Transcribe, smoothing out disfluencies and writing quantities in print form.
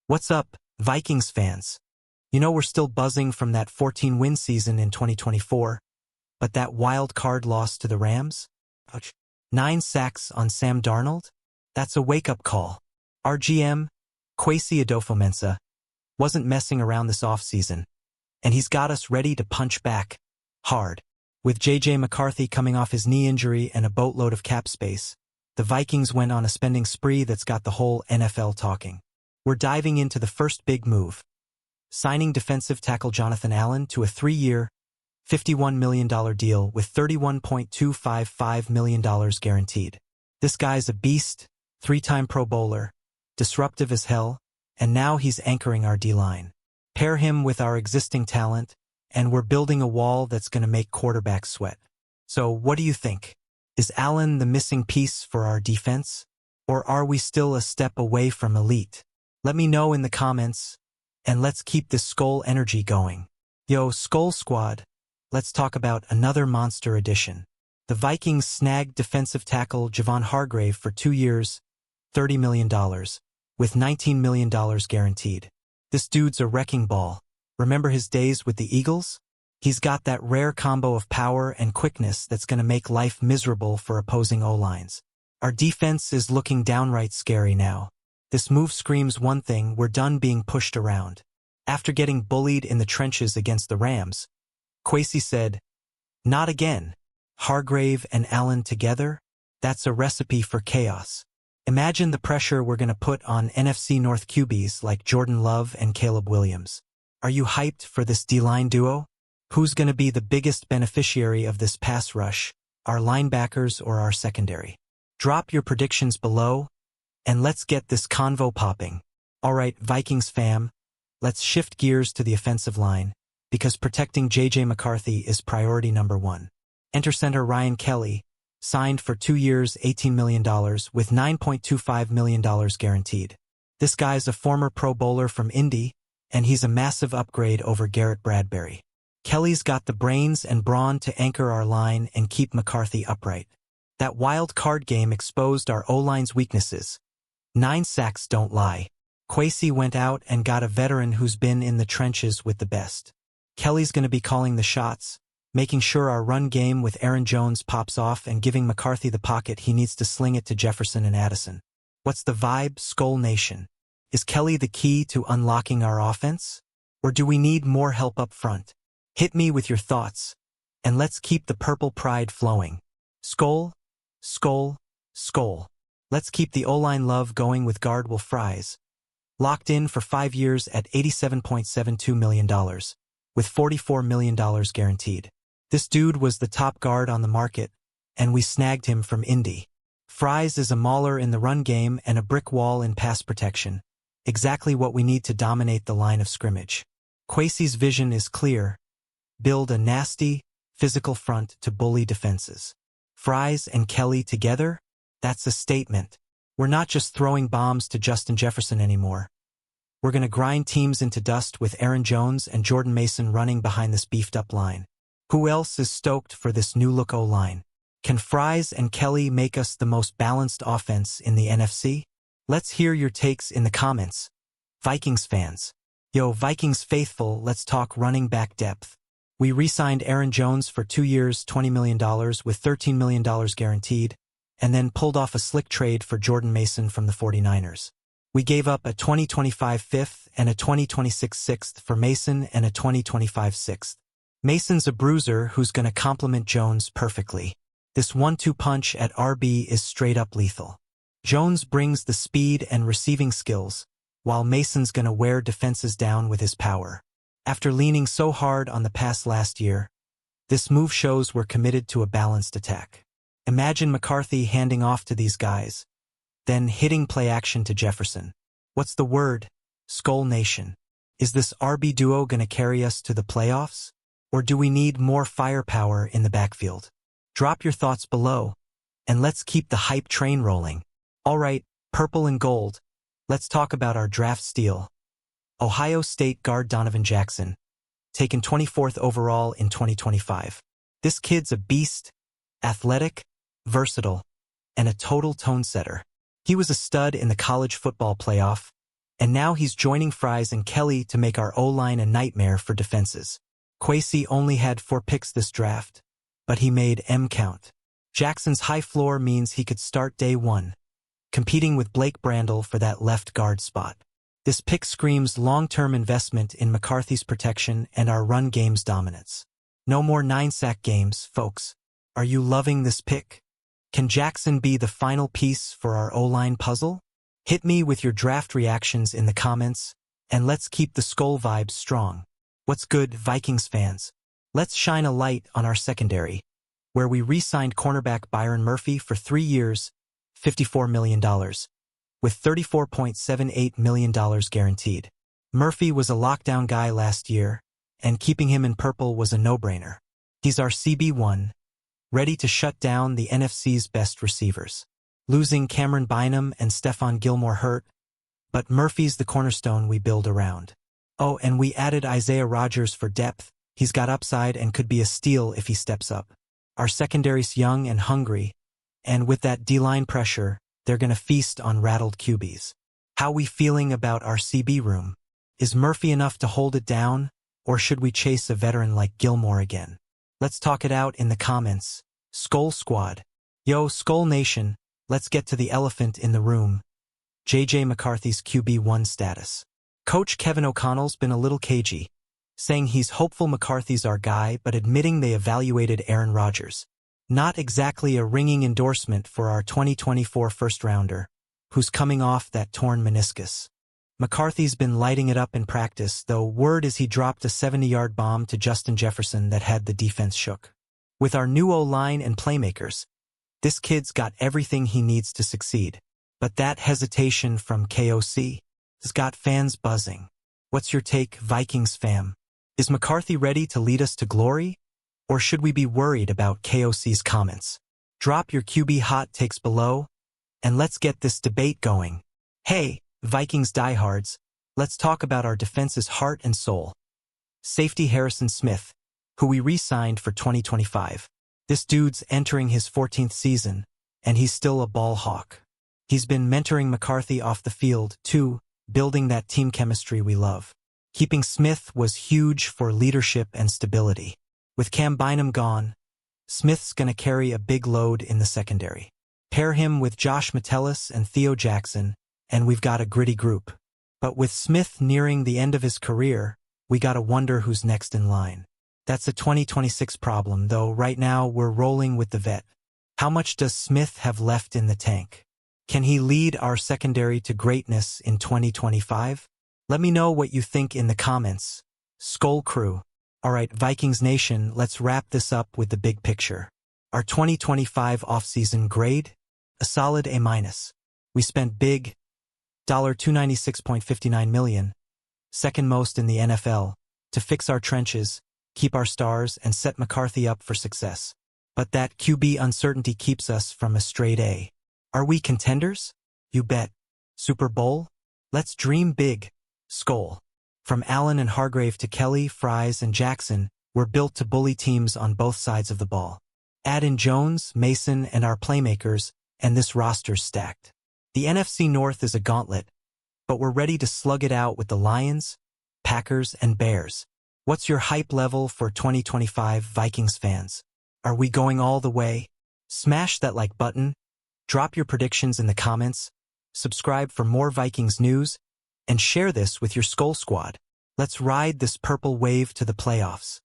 What's up, Vikings fans? You know we're still buzzing from that 14-win season in 2024, but that wild card loss to the Rams? Ouch. 9 sacks on Sam Darnold? That's a wake-up call. Our GM, Kwesi Adofo-Mensah, wasn't messing around this offseason, and he's got us ready to punch back hard. With J.J. McCarthy coming off his knee injury and a boatload of cap space, the Vikings went on a spending spree that's got the whole NFL talking. We're diving into the first big move, signing defensive tackle Jonathan Allen to a 3-year, $51 million deal with $31.255 million guaranteed. This guy's a beast, 3-time Pro Bowler, disruptive as hell, and now he's anchoring our D-line. Pair him with our existing talent, and we're building a wall that's going to make quarterbacks sweat. So what do you think? Is Allen the missing piece for our defense? Or are we still a step away from elite? Let me know in the comments, and let's keep this SKOL energy going. Yo, SKOL Squad, let's talk about another monster addition. The Vikings snagged defensive tackle Javon Hargrave for 2 years, $30 million, with $19 million guaranteed. This dude's a wrecking ball. Remember his days with the Eagles? He's got that rare combo of power and quickness that's going to make life miserable for opposing O-lines. Our defense is looking downright scary now. This move screams one thing: we're done being pushed around. After getting bullied in the trenches against the Rams, Kwesi said, "Not again. Hargrave and Allen together? That's a recipe for chaos." Imagine the pressure we're going to put on NFC North QBs like Jordan Love and Caleb Williams. Are you hyped for this D-line duo? Who's going to be the biggest beneficiary of this pass rush, our linebackers or our secondary? Drop your predictions below, and let's get this convo popping. Alright, Vikings fam, let's shift gears to the offensive line, because protecting J.J. McCarthy is priority number 1. Enter center Ryan Kelly, signed for 2 years, $18 million, with $9.25 million guaranteed. This guy's a former Pro Bowler from Indy, and he's a massive upgrade over Garrett Bradbury. Kelly's got the brains and brawn to anchor our line and keep McCarthy upright. That wild card game exposed our O-line's weaknesses. 9 sacks don't lie. Kwesi went out and got a veteran who's been in the trenches with the best. Kelly's going to be calling the shots, making sure our run game with Aaron Jones pops off and giving McCarthy the pocket he needs to sling it to Jefferson and Addison. What's the vibe, SKOL Nation? Is Kelly the key to unlocking our offense? Or do we need more help up front? Hit me with your thoughts, and let's keep the purple pride flowing. SKOL, SKOL, SKOL. Let's keep the O-line love going with guard Will Fries. Locked in for 5 years at $87.72 million, with $44 million guaranteed. This dude was the top guard on the market, and we snagged him from Indy. Fries is a mauler in the run game and a brick wall in pass protection, exactly what we need to dominate the line of scrimmage. Kwesi's vision is clear: build a nasty, physical front to bully defenses. Fries and Kelly together? That's a statement. We're not just throwing bombs to Justin Jefferson anymore. We're going to grind teams into dust with Aaron Jones and Jordan Mason running behind this beefed-up line. Who else is stoked for this new-look O-line? Can Fries and Kelly make us the most balanced offense in the NFC? Let's hear your takes in the comments. Vikings fans. Yo, Vikings faithful, let's talk running back depth. We re-signed Aaron Jones for 2 years, $20 million, with $13 million guaranteed, and then pulled off a slick trade for Jordan Mason from the 49ers. We gave up a 2025 fifth and a 2026 sixth for Mason and a 2025 sixth. Mason's a bruiser who's going to complement Jones perfectly. This 1-2 punch at RB is straight up lethal. Jones brings the speed and receiving skills, while Mason's going to wear defenses down with his power. After leaning so hard on the pass last year, this move shows we're committed to a balanced attack. Imagine McCarthy handing off to these guys, then hitting play action to Jefferson. What's the word, SKOL Nation? Is this RB duo going to carry us to the playoffs? Or do we need more firepower in the backfield? Drop your thoughts below, and let's keep the hype train rolling. Alright, purple and gold, let's talk about our draft steal. Ohio State guard Donovan Jackson, taken 24th overall in 2025. This kid's a beast, athletic, versatile, and a total tone setter. He was a stud in the college football playoff, And now he's joining Fries and Kelly to make our O-line a nightmare for defenses. Kwesi only had 4 picks this draft, but he made M count. Jackson's high floor means he could start day 1, competing with Blake Brandel for that left guard spot. This pick screams long-term investment in McCarthy's protection and our run game's dominance. No more 9-sack games, folks. Are you loving this pick? Can Jackson be the final piece for our O-line puzzle? Hit me with your draft reactions in the comments, and let's keep the SKOL vibes strong. What's good, Vikings fans? Let's shine a light on our secondary, where we re-signed cornerback Byron Murphy for 3 years, $54 million, with $34.78 million guaranteed. Murphy was a lockdown guy last year, and keeping him in purple was a no-brainer. He's our CB1, ready to shut down the NFC's best receivers. Losing Cameron Bynum and Stephon Gilmore hurt, but Murphy's the cornerstone we build around. Oh, and we added Isaiah Rodgers for depth. He's got upside and could be a steal if he steps up. Our secondary's young and hungry, and with that D-line pressure, they're gonna feast on rattled QBs. How we feeling about our CB room? Is Murphy enough to hold it down, or should we chase a veteran like Gilmore again? Let's talk it out in the comments. SKOL Squad. Yo, SKOL Nation, let's get to the elephant in the room. JJ McCarthy's QB1 status. Coach Kevin O'Connell's been a little cagey, saying he's hopeful McCarthy's our guy but admitting they evaluated Aaron Rodgers. Not exactly a ringing endorsement for our 2024 first-rounder, who's coming off that torn meniscus. McCarthy's been lighting it up in practice, though word is he dropped a 70-yard bomb to Justin Jefferson that had the defense shook. With our new O-line and playmakers, this kid's got everything he needs to succeed. But that hesitation from KOC has got fans buzzing. What's your take, Vikings fam? Is McCarthy ready to lead us to glory? Or should we be worried about KOC's comments? Drop your QB hot takes below, and let's get this debate going. Hey, Vikings diehards, let's talk about our defense's heart and soul. Safety Harrison Smith, who we re-signed for 2025. This dude's entering his 14th season, and he's still a ball hawk. He's been mentoring McCarthy off the field, too, building that team chemistry we love. Keeping Smith was huge for leadership and stability. With Cam Bynum gone, Smith's gonna carry a big load in the secondary. Pair him with Josh Metellus and Theo Jackson, and we've got a gritty group. But with Smith nearing the end of his career, we gotta wonder who's next in line. That's a 2026 problem, though right now we're rolling with the vet. How much does Smith have left in the tank? Can he lead our secondary to greatness in 2025? Let me know what you think in the comments. SKOL Crew. Alright, Vikings Nation, let's wrap this up with the big picture. Our 2025 offseason grade? A solid A-. We spent big, $296.59 million, second most in the NFL, to fix our trenches, keep our stars, and set McCarthy up for success. But that QB uncertainty keeps us from a straight A. Are we contenders? You bet. Super Bowl? Let's dream big. SKOL. From Allen and Hargrave to Kelly, Fries, and Jackson, we're built to bully teams on both sides of the ball. Add in Jones, Mason, and our playmakers, and this roster's stacked. The NFC North is a gauntlet, but we're ready to slug it out with the Lions, Packers, and Bears. What's your hype level for 2025, Vikings fans? Are we going all the way? Smash that like button, drop your predictions in the comments, subscribe for more Vikings news, and share this with your SKOL Squad. Let's ride this purple wave to the playoffs.